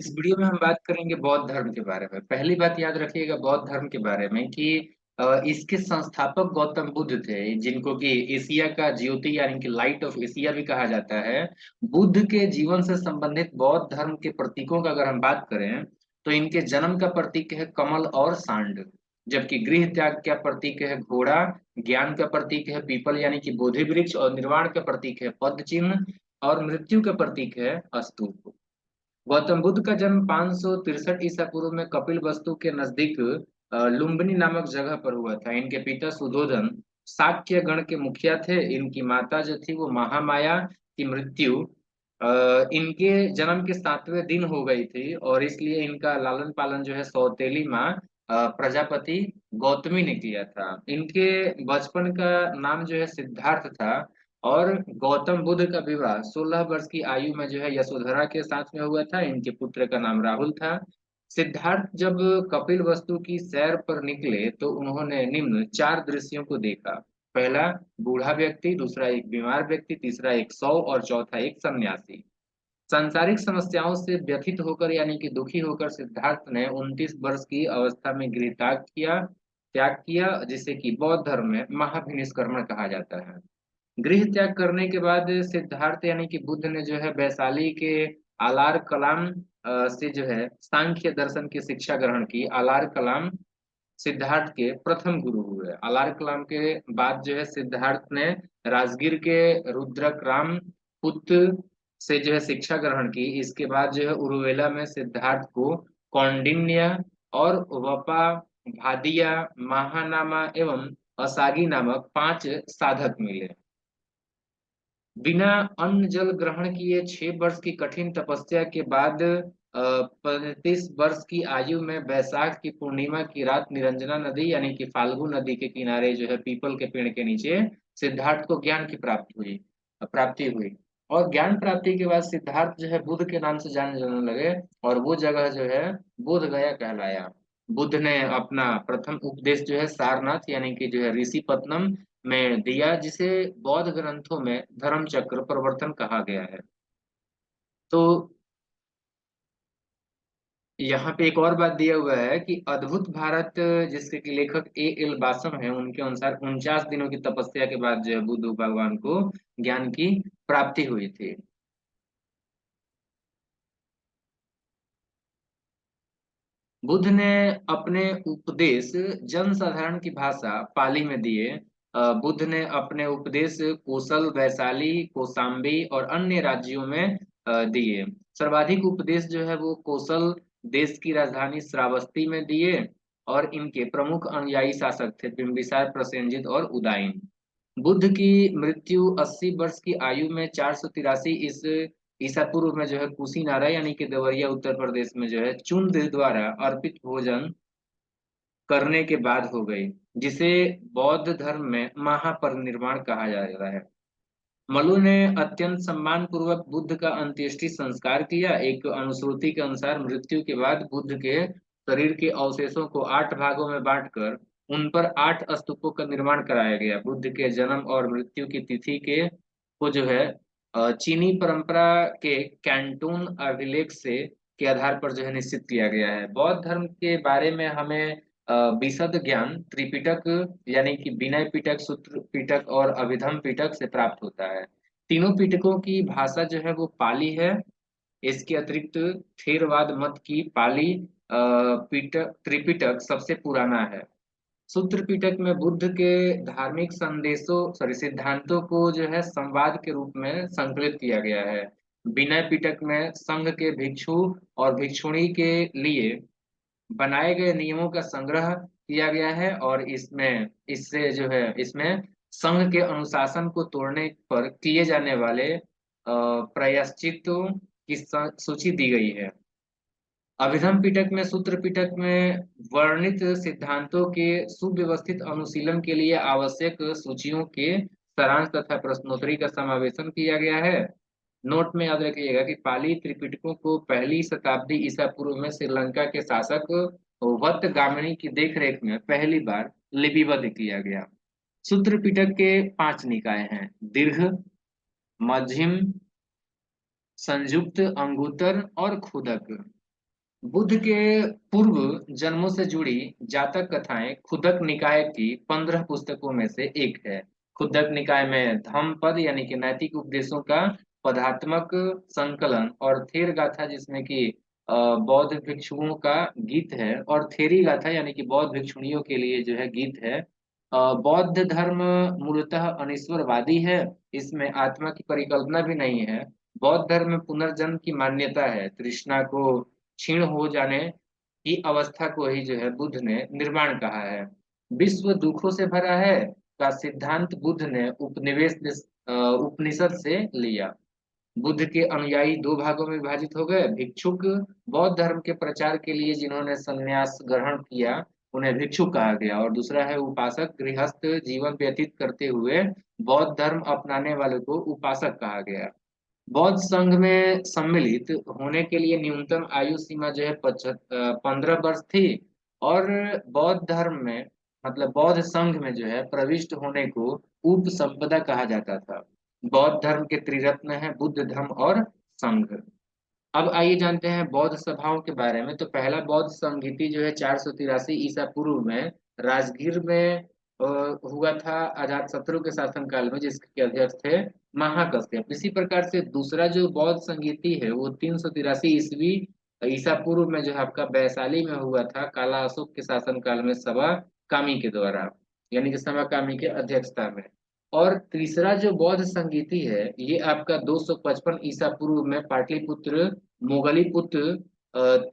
इस वीडियो में हम बात करेंगे बौद्ध धर्म के बारे में। पहली बात याद रखिएगा बौद्ध धर्म के बारे में कि इसके संस्थापक गौतम बुद्ध थे, जिनको कि एशिया का ज्योति यानी कि लाइट ऑफ एशिया भी कहा जाता है। बुद्ध के जीवन से संबंधित बौद्ध धर्म के प्रतीकों का अगर हम बात करें तो इनके जन्म का प्रतीक है कमल और सांड, जबकि गृह त्याग का प्रतीक है घोड़ा, ज्ञान का प्रतीक है पीपल यानी कि बोधि वृक्ष, और निर्वाण का प्रतीक है पद चिन्ह, और मृत्यु का प्रतीक है स्तूप। गौतम बुद्ध का जन्म 563 ईसा पूर्व में कपिल वस्तु के नजदीक लुम्बिनी नामक जगह पर हुआ था। इनके पिता सुधोधन शाक्य गण के मुखिया थे। इनकी माता जो थी वो महामाया की मृत्यु इनके जन्म के 7वें दिन हो गई थी, और इसलिए इनका लालन पालन जो है सौतेली माँ प्रजापति गौतमी ने किया था। इनके बचपन का नाम जो है सिद्धार्थ था, और गौतम बुद्ध का विवाह 16 वर्ष की आयु में जो है यशोधरा के साथ में हुआ था। इनके पुत्र का नाम राहुल था। सिद्धार्थ जब कपिल वस्तु की सैर पर निकले तो उन्होंने निम्न 4 दृश्यों को देखा। पहला, बूढ़ा व्यक्ति; दूसरा, एक बीमार व्यक्ति; तीसरा, एक शव; और चौथा, एक सन्यासी। सांसारिक समस्याओं से व्यथित होकर यानी कि दुखी होकर सिद्धार्थ ने 29 वर्ष की अवस्था में गृह त्याग किया, जिसे कि बौद्ध धर्म में महाभिनिष्क्रमण कहा जाता है। गृह त्याग करने के बाद सिद्धार्थ यानी कि बुद्ध ने जो है वैशाली के आलार कलाम से जो है सांख्य दर्शन की शिक्षा ग्रहण की। आलार कलाम सिद्धार्थ के प्रथम गुरु हुए। आलार कलाम के बाद जो है सिद्धार्थ ने राजगीर के रुद्रक पुत्र से जो है शिक्षा ग्रहण की। इसके बाद जो है उरुवेला में सिद्धार्थ को कौंडिन्य और वपा, भादिया, महानामा एवं असागी नामक 5 साधक मिले। बिना अन्न जल ग्रहण किए 6 वर्ष की कठिन तपस्या के बाद 35 वर्ष की आयु में वैशाख की पूर्णिमा की रात निरंजना नदी यानी कि फाल्गु नदी के किनारे जो है पीपल के पेड़ के नीचे सिद्धार्थ को ज्ञान की प्राप्ति हुई। और ज्ञान प्राप्ति के बाद सिद्धार्थ जो है बुद्ध के नाम से जाने जाने लगे, और वो जगह जो है बोध गया कहलाया। बुद्ध ने अपना प्रथम उपदेश जो है सारनाथ यानी कि जो है ऋषिपत्नम में दिया, जिसे बौद्ध ग्रंथों में धर्म चक्र प्रवर्तन कहा गया है। तो यहाँ पे एक और बात दिया हुआ है कि अद्भुत भारत, जिसके कि लेखक एल बासम है, उनके अनुसार 49 दिनों की तपस्या के बाद जो है बुद्ध भगवान को ज्ञान की प्राप्ति हुई थी। बुद्ध ने अपने उपदेश जन साधारण की भाषा पाली में दिए। बुद्ध ने अपने उपदेश कोसल, वैशाली, कौशाम्बी और अन्य राज्यों में दिए। सर्वाधिक उपदेश जो है वो कौशल देश की राजधानी श्रावस्ती में दिए, और इनके प्रमुख अनुयायी शासक थे बिंबिसार, प्रसेनजित और उदयन। बुद्ध की मृत्यु 80 वर्ष की आयु में 483 इस ईसा पूर्व में जो है कुशीनारा यानी कि देवरिया उत्तर प्रदेश में जो है चुंद द्वारा अर्पित भोजन करने के बाद हो गई, जिसे बौद्ध धर्म में महापरिनिर्वाण कहा जा रहा है। मलु ने अत्यंत सम्मान पूर्वक बुद्ध का अंत्येष्टि संस्कार किया। एक अनुश्रुति के अनुसार मृत्यु के बाद बुद्ध के शरीर के अवशेषों को 8 भागों में बांटकर उन पर 8 स्तूपों का निर्माण कराया गया। बुद्ध के जन्म और मृत्यु की तिथि के को जो है चीनी परंपरा के कैंटून अभिलेख से के आधार पर जो है निश्चित किया गया है। बौद्ध धर्म के बारे में हमें विशद ज्ञान त्रिपिटक यानी कि विनय पिटक, सूत्र पिटक और अभिधम पिटक से प्राप्त होता है। तीनों पिटकों की भाषा जो है वो पाली है। इसके अतिरिक्त थेरवाद मत की पाली पिटक त्रिपिटक सबसे पुराना है। सूत्र पिटक में बुद्ध के धार्मिक संदेशों सॉरी सिद्धांतों को जो है संवाद के रूप में संकलित किया गया है। विनय पिटक में संघ के भिक्षु और भिक्षुणी के लिए बनाए गए नियमों का संग्रह किया गया है, और इसमें संघ के अनुशासन को तोड़ने पर किए जाने वाले प्रायश्चितों की सूची दी गई है। अभिधम पिटक में सूत्र पिटक में वर्णित सिद्धांतों के सुव्यवस्थित अनुशीलन के लिए आवश्यक सूचियों के सारांश तथा प्रश्नोत्तरी का समावेशन किया गया है। नोट में याद रखिएगा कि पाली त्रिपिटकों को पहली शताब्दी ईसा पूर्व में श्रीलंका के शासक वत्तगामिनी की देखरेख में पहली बार लिपिबद्ध किया गया। सूत्र पिटक के 5 निकाय हैं: दीर्घ, मध्यम, संयुक्त, अंगुतर और खुदक। बुद्ध के पूर्व जन्मों से जुड़ी जातक कथाएं खुदक निकाय की 15 पुस्तकों में से एक है। खुदक निकाय में धम्मपद यानी कि नैतिक उपदेशों का पदात्मक संकलन, और थेर गाथा जिसमें कि बौद्ध भिक्षुओं का गीत है, और थेरी गाथा यानी कि बौद्ध भिक्षुणियों के लिए जो है गीत है। बौद्ध धर्म मूलतः अनीश्वरवादी है। इसमें आत्मा की परिकल्पना भी नहीं है। बौद्ध धर्म में पुनर्जन्म की मान्यता है। तृष्णा को क्षीण हो जाने की अवस्था को ही जो है बुद्ध ने निर्वाण कहा है। विश्व दुखों से भरा है का सिद्धांत बुद्ध ने उपनिषद से लिया। बुद्ध के अनुयायी दो भागों में विभाजित हो गए। भिक्षुक, बौद्ध धर्म के प्रचार के लिए जिन्होंने संन्यास ग्रहण किया उन्हें भिक्षुक कहा गया, और दूसरा है उपासक, गृहस्थ जीवन व्यतीत करते हुए बौद्ध धर्म अपनाने वाले को उपासक कहा गया। बौद्ध संघ में सम्मिलित होने के लिए न्यूनतम आयु सीमा जो है 15 वर्ष थी। और बौद्ध धर्म में, मतलब बौद्ध संघ में जो है प्रविष्ट होने को उपसंपदा कहा जाता था। बौद्ध धर्म के त्रिरत्न है बुद्ध, धम्म और संघ। अब आइए जानते हैं बौद्ध सभाओं के बारे में। तो पहला बौद्ध संगीति जो है 483 ईसा पूर्व में राजगीर में हुआ था, अजात शत्रु के शासनकाल में, जिसके अध्यक्ष थे महाकश्यप। इसी प्रकार से दूसरा जो बौद्ध संगीति है वो 383 ईस्वी ईसा पूर्व में जो है आपका वैशाली में हुआ था, काला अशोक के शासनकाल में सवा कामी के द्वारा, यानी कि सवा कामी के अध्यक्षता में। और तीसरा जो बौद्ध संगीति है ये आपका 255 ईसा पूर्व में पाटलिपुत्र मोगलीपुत्र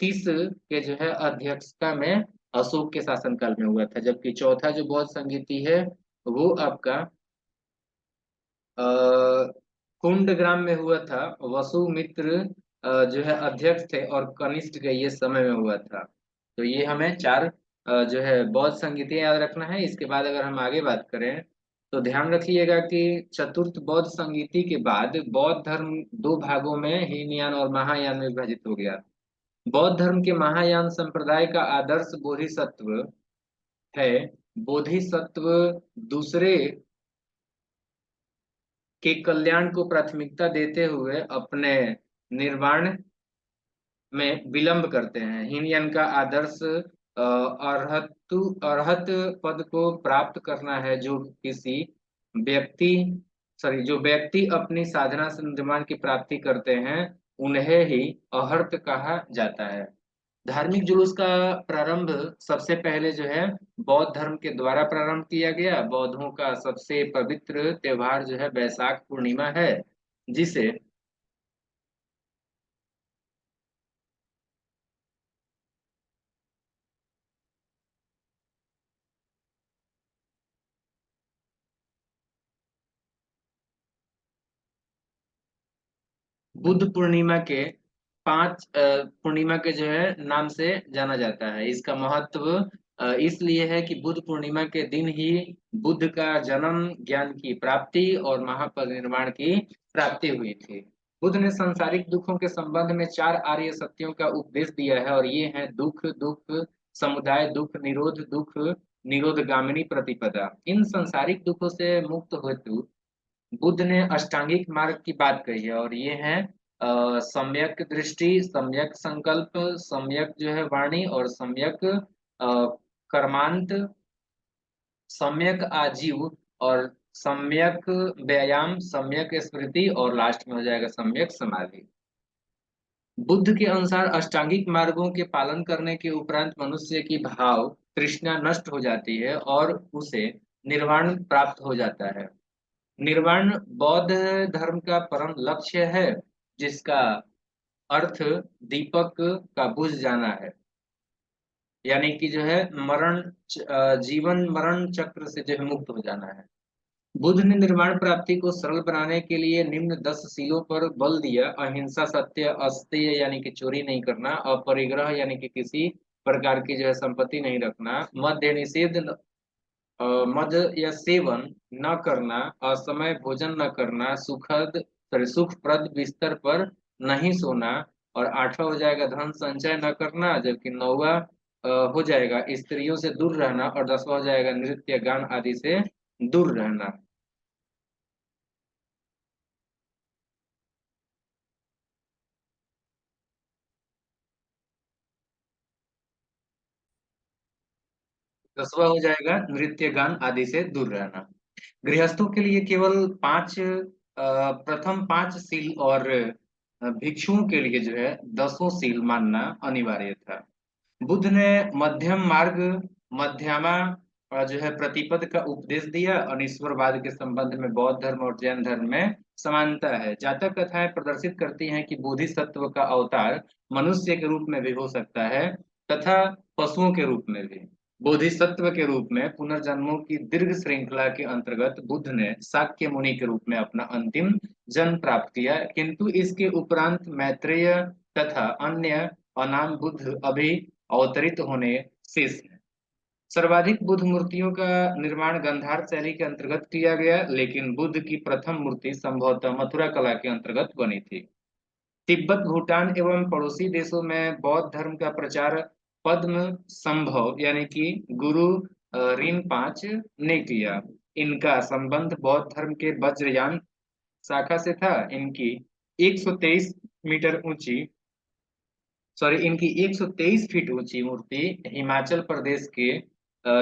तीस के जो है अध्यक्षता में अशोक के शासनकाल में हुआ था। जबकि चौथा जो बौद्ध संगीति है वो आपका कुंडग्राम में हुआ था। वसुमित्र जो है अध्यक्ष थे, और कनिष्ठ के ये समय में हुआ था। तो ये हमें चार जो है बौद्ध संगीति याद रखना है। इसके बाद अगर हम आगे बात करें तो ध्यान रखिएगा कि चतुर्थ बौद्ध संगीति के बाद बौद्ध धर्म दो भागों में हीनयान और महायान में विभाजित हो गया। बौद्ध धर्म के महायान संप्रदाय का आदर्श बोधिसत्व है। बोधिसत्व दूसरे के कल्याण को प्राथमिकता देते हुए अपने निर्वाण में विलंब करते हैं। हीनयान का आदर्श अरहत पद को प्राप्त करना है, जो किसी व्यक्ति जो व्यक्ति अपनी साधना से निर्माण की प्राप्ति करते हैं उन्हें ही अहर्त कहा जाता है। धार्मिक जुलूस का प्रारंभ सबसे पहले जो है बौद्ध धर्म के द्वारा प्रारंभ किया गया। बौद्धों का सबसे पवित्र त्योहार जो है वैशाख पूर्णिमा है, जिसे बुद्ध पूर्णिमा के पूर्णिमा के जो है नाम से जाना जाता है। इसका महत्व इसलिए है कि बुद्ध पूर्णिमा के दिन ही बुद्ध का जन्म, ज्ञान की प्राप्ति और महापरिनिर्वाण की प्राप्ति हुई थी। बुद्ध ने सांसारिक दुखों के संबंध में चार आर्य सत्यों का उपदेश दिया है, और ये हैं दुख, दुख समुदाय दुख, निरोध दुख, निरोधगामिनी प्रतिपदा। इन सांसारिक दुखों से मुक्त हेतु बुद्ध ने अष्टांगिक मार्ग की बात कही है, और ये है सम्यक दृष्टि, सम्यक संकल्प, सम्यक जो है वाणी, और सम्यक कर्मांत, सम्यक आजीव, और सम्यक व्यायाम, सम्यक स्मृति, और लास्ट में हो जाएगा सम्यक समाधि। बुद्ध के अनुसार अष्टांगिक मार्गों के पालन करने के उपरांत मनुष्य की भाव तृष्णा नष्ट हो जाती है और उसे निर्वाण प्राप्त हो जाता है। निर्वाण बौद्ध धर्म का परम लक्ष्य है, जिसका अर्थ दीपक का बुझ जाना है, यानी कि जो है जीवन मरण चक्र से जो है मुक्त हो जाना है। बुद्ध ने निर्वाण प्राप्ति को सरल बनाने के लिए निम्न 10 सीलों पर बल दिया। अहिंसा, सत्य, अस्तेय यानी कि चोरी नहीं करना, अपरिग्रह यानी कि किसी प्रकार की जो है संपत्ति नहीं रखना, मद्य निषेध, मद या सेवन न करना, असमय भोजन न करना, सुखप्रद बिस्तर पर नहीं सोना, और आठवां हो जाएगा धन संचय न करना, जबकि नौवा हो जाएगा स्त्रियों से दूर रहना, और 10वां हो जाएगा नृत्य गान आदि से दूर रहना। रसवा हो जाएगा नृत्य गान आदि से दूर रहना। गृहस्थों के लिए केवल प्रथम 5 सील और भिक्षुओं के लिए जो है 10 सील मानना अनिवार्य था। बुद्ध ने मध्यम मार्ग, मध्यमा जो है प्रतिपद का उपदेश दिया। और ईश्वरवाद के संबंध में बौद्ध धर्म और जैन धर्म में समानता है। जातक कथाएं प्रदर्शित करती हैं कि बोधिसत्व का अवतार मनुष्य के रूप में भी हो सकता है तथा पशुओं के रूप में भी। बोधिसत्व के रूप में पुनर्जन्मों की दीर्घ श्रृंखला के अंतर्गत बुद्ध ने शाक्य मुनि के रूप में अपना अंतिम जन्म प्राप्त किया, किंतु इसके उपरांत मैत्रेय तथा अन्य अनाम बुद्ध अभी अवतरित होने शेष है। सर्वाधिक बुद्ध मूर्तियों का निर्माण गंधार शैली के अंतर्गत किया गया, लेकिन बुद्ध की प्रथम मूर्ति संभवतः मथुरा कला के अंतर्गत बनी थी। तिब्बत, भूटान एवं पड़ोसी देशों में बौद्ध धर्म का प्रचार पद्म संभव यानी कि गुरु रिनपाच ने किया। इनका संबंध बौद्ध धर्म के वज्रयान शाखा से था। इनकी 123 फीट ऊंची मूर्ति हिमाचल प्रदेश के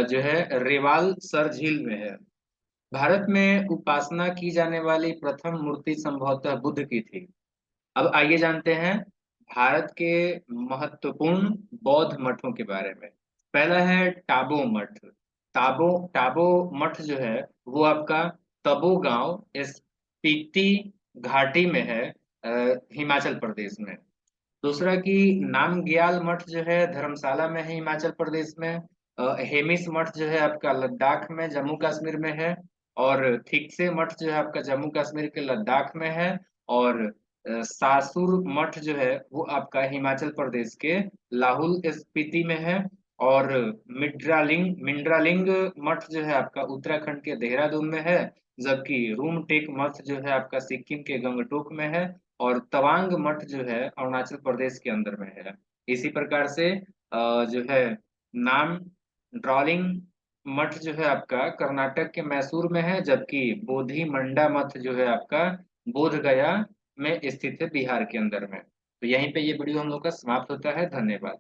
जो है रेवाल सर झील में है। भारत में उपासना की जाने वाली प्रथम मूर्ति संभवतः बुद्ध की थी। अब आइए जानते हैं भारत के महत्वपूर्ण बौद्ध मठों के बारे में। पहला है टाबो मठ। टाबो मठ जो है वो आपका तबो गांव स्पीति घाटी में है, हिमाचल प्रदेश में। दूसरा कि नामग्याल मठ जो है धर्मशाला में है, हिमाचल प्रदेश में। हेमिस मठ जो है आपका लद्दाख में, जम्मू कश्मीर में है। और थिकसे मठ जो है आपका जम्मू कश्मीर के लद्दाख में है। और सासुर मठ जो है वो आपका हिमाचल प्रदेश के लाहुल स्पीति में है। और मिंड्रालिंग मठ जो है आपका उत्तराखंड के देहरादून में है। जबकि रूमटेक मठ जो है आपका सिक्किम के गंगटोक में है। और तवांग मठ जो है अरुणाचल प्रदेश के अंदर में है। इसी प्रकार से जो है नाम ड्रॉलिंग मठ जो है आपका कर्नाटक के मैसूर में है। जबकि बोधि मंडा मठ जो है आपका बोध गया में स्थित है, बिहार के अंदर में। तो यहीं पे ये वीडियो हम लोग का समाप्त होता है। धन्यवाद।